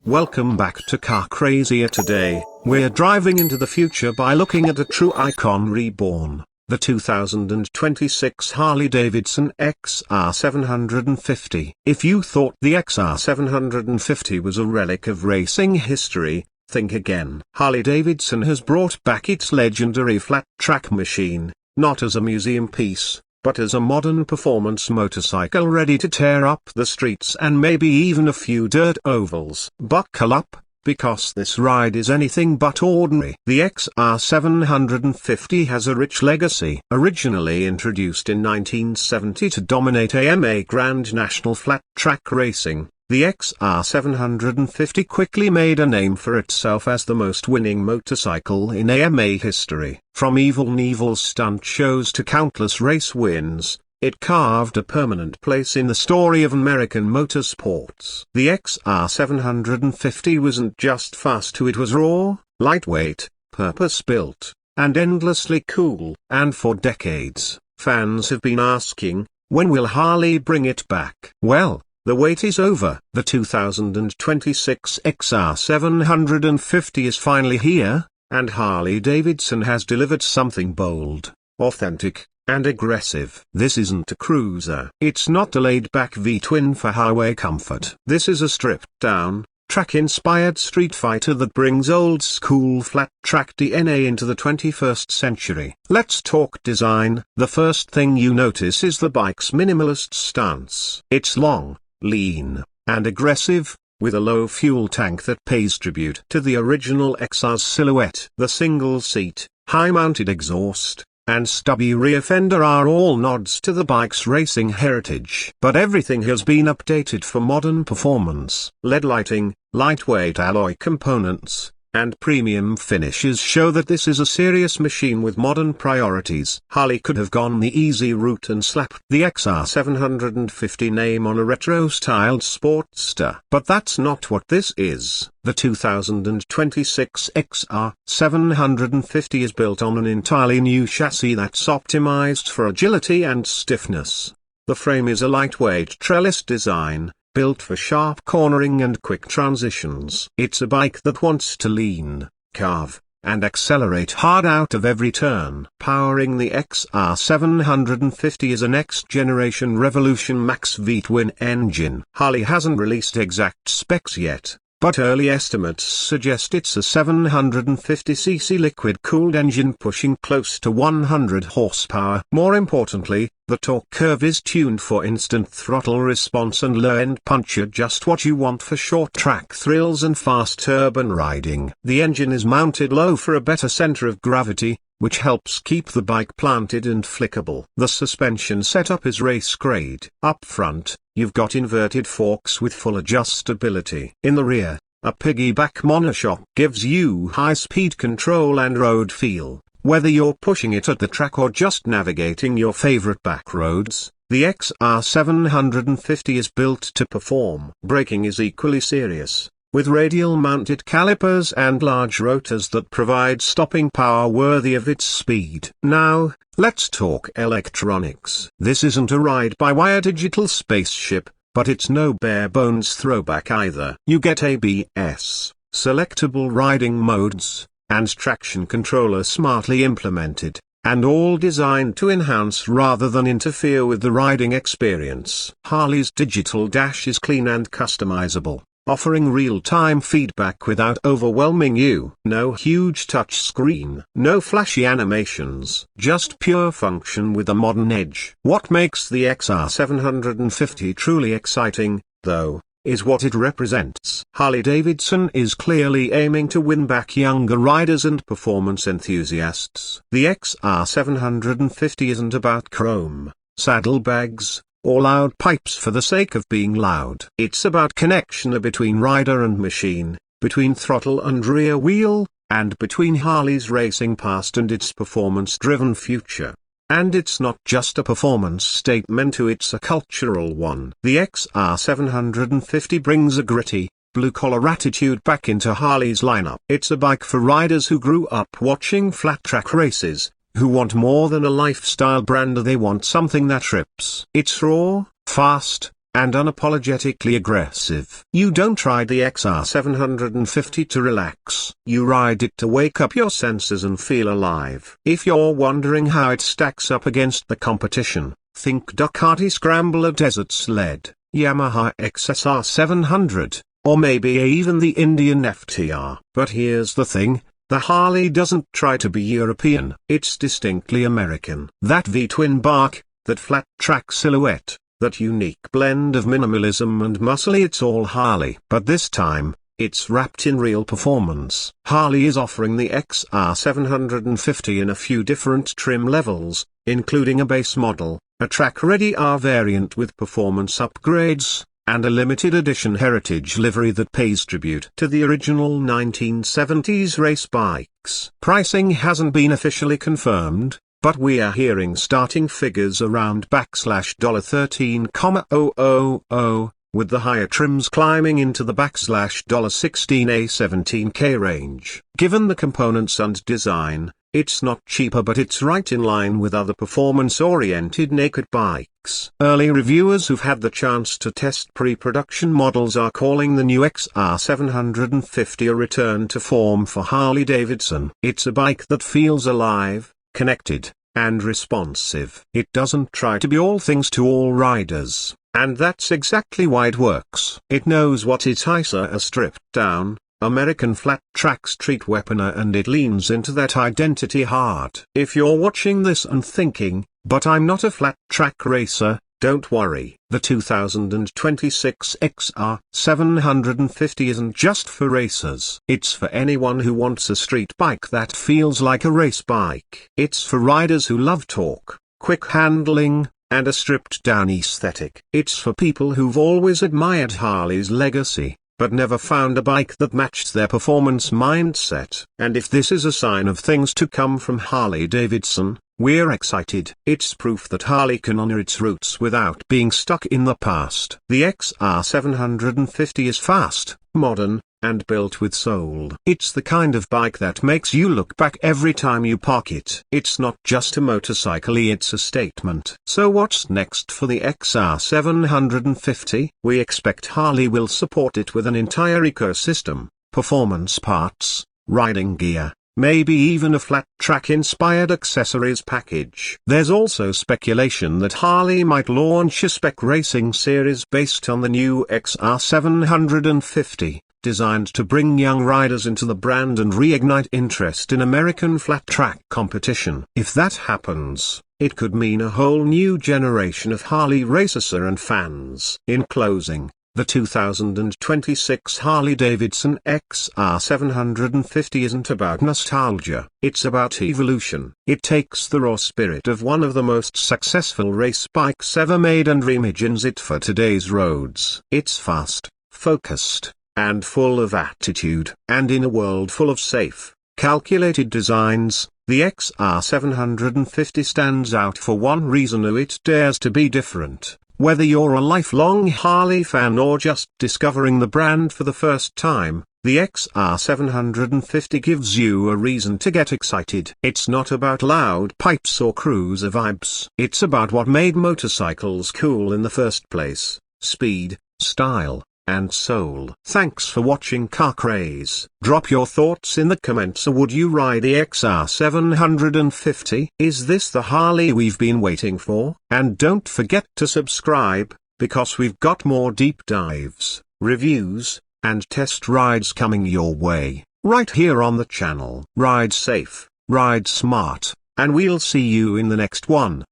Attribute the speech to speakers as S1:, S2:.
S1: Welcome back to Car Crazier. Today, we're driving into the future by looking at a true icon reborn, the 2026 Harley-Davidson XR750. If you thought the XR750 was a relic of racing history, think again. Harley-Davidson has brought back its legendary flat-track machine, not as a museum piece, but as a modern performance motorcycle ready to tear up the streets and maybe even a few dirt ovals. Buckle up, because this ride is anything but ordinary. The XR750 has a rich legacy. Originally introduced in 1970 to dominate AMA Grand National flat track racing, the XR750 quickly made a name for itself as the most winning motorcycle in AMA history. From Evil Knievel's stunt shows to countless race wins, it carved a permanent place in the story of American motorsports. The XR750 wasn't just fast, it was raw, lightweight, purpose-built, and endlessly cool. And for decades, fans have been asking, when will Harley bring it back? Well, the wait is over. The 2026 XR750 is finally here, and Harley-Davidson has delivered something bold, authentic, and aggressive. This isn't a cruiser. It's not a laid-back V-twin for highway comfort. This is a stripped-down, track-inspired street fighter that brings old-school flat-track DNA into the 21st century. Let's talk design. The first thing you notice is the bike's minimalist stance. It's long, lean, and aggressive, with a low fuel tank that pays tribute to the original XR's silhouette. The single-seat, high-mounted exhaust, and stubby rear fender are all nods to the bike's racing heritage. But everything has been updated for modern performance. LED lighting, lightweight alloy components, and premium finishes show that this is a serious machine with modern priorities. Harley could have gone the easy route and slapped the XR750 name on a retro-styled Sportster. But that's not what this is. The 2026 XR750 is built on an entirely new chassis that's optimized for agility and stiffness. The frame is a lightweight trellis design, built for sharp cornering and quick transitions. It's a bike that wants to lean, carve, and accelerate hard out of every turn. Powering the XR750 is a next-generation Revolution Max V-twin engine. Harley hasn't released exact specs yet, but early estimates suggest it's a 750cc liquid-cooled engine pushing close to 100 horsepower. More importantly, the torque curve is tuned for instant throttle response and low-end punch, just what you want for short-track thrills and fast urban riding. The engine is mounted low for a better center of gravity, which helps keep the bike planted and flickable. The suspension setup is race-grade. Up front, you've got inverted forks with full adjustability. In the rear, a piggyback monoshock gives you high-speed control and road feel. Whether you're pushing it at the track or just navigating your favorite back roads, the XR750 is built to perform. Braking is equally serious, with radial-mounted calipers and large rotors that provide stopping power worthy of its speed. Now, let's talk electronics. This isn't a ride-by-wire digital spaceship, but it's no bare-bones throwback either. You get ABS, selectable riding modes, and traction controller smartly implemented, and all designed to enhance rather than interfere with the riding experience. Harley's digital dash is clean and customizable, offering real-time feedback without overwhelming you. No huge touchscreen, no flashy animations, just pure function with a modern edge. What makes the XR750 truly exciting, though, is what it represents. Harley-Davidson is clearly aiming to win back younger riders and performance enthusiasts. The XR750 isn't about chrome, saddlebags, or loud pipes for the sake of being loud. It's about connection between rider and machine, between throttle and rear wheel, and between Harley's racing past and its performance-driven future. And it's not just a performance statement, it's a cultural one. The XR750 brings a gritty, blue-collar attitude back into Harley's lineup. It's a bike for riders who grew up watching flat-track races, who want more than a lifestyle brand, they want something that rips. It's raw, fast, and unapologetically aggressive. You don't ride the XR750 to relax. You ride it to wake up your senses and feel alive. If you're wondering how it stacks up against the competition, think Ducati Scrambler Desert Sled, Yamaha XSR700, or maybe even the Indian FTR. But here's the thing. The Harley doesn't try to be European. It's distinctly American. That V-twin bark, that flat track silhouette, that unique blend of minimalism and muscle, it's all Harley. But this time, it's wrapped in real performance. Harley is offering the XR750 in a few different trim levels, including a base model, a track-ready R variant with performance upgrades, and a limited edition heritage livery that pays tribute to the original 1970s race bikes. Pricing hasn't been officially confirmed, but we are hearing starting figures around $13,000, with the higher trims climbing into the $16,000-17K range. Given the components and design, it's not cheaper, but it's right in line with other performance-oriented naked bikes. Early reviewers who've had the chance to test pre-production models are calling the new XR750 a return to form for Harley-Davidson. It's a bike that feels alive, connected, and responsive. It doesn't try to be all things to all riders, and that's exactly why it works. It knows what it is, a stripped-down, American flat-track street weaponer, and it leans into that identity hard. If you're watching this and thinking, but I'm not a flat-track racer, don't worry. The 2026 XR750 isn't just for racers. It's for anyone who wants a street bike that feels like a race bike. It's for riders who love torque, quick handling, and a stripped-down aesthetic. It's for people who've always admired Harley's legacy, but never found a bike that matched their performance mindset. And if this is a sign of things to come from Harley-Davidson, we're excited. It's proof that Harley can honor its roots without being stuck in the past. The XR750 is fast, modern, and built with soul. It's the kind of bike that makes you look back every time you park it. It's not just a motorcycle, it's a statement. So what's next for the XR750? We expect Harley will support it with an entire ecosystem, performance parts, riding gear, maybe even a flat-track inspired accessories package. There's also speculation that Harley might launch a spec racing series based on the new XR750. Designed to bring young riders into the brand and reignite interest in American flat-track competition. If that happens, it could mean a whole new generation of Harley racers and fans. In closing, the 2026 Harley-Davidson XR750 isn't about nostalgia, it's about evolution. It takes the raw spirit of one of the most successful race bikes ever made and reimagines it for today's roads. It's fast, focused, and full of attitude. And in a world full of safe, calculated designs, the XR750 stands out for one reason: it dares to be different. Whether you're a lifelong Harley fan or just discovering the brand for the first time, the XR750 gives you a reason to get excited. It's not about loud pipes or cruiser vibes. It's about what made motorcycles cool in the first place: speed, style, and soul. Thanks for watching Car Craze. Drop your thoughts in the comments. Would you ride the XR750? Is this the Harley we've been waiting for? And don't forget to subscribe, because we've got more deep dives, reviews, and test rides coming your way, right here on the channel. Ride safe, ride smart, and we'll see you in the next one.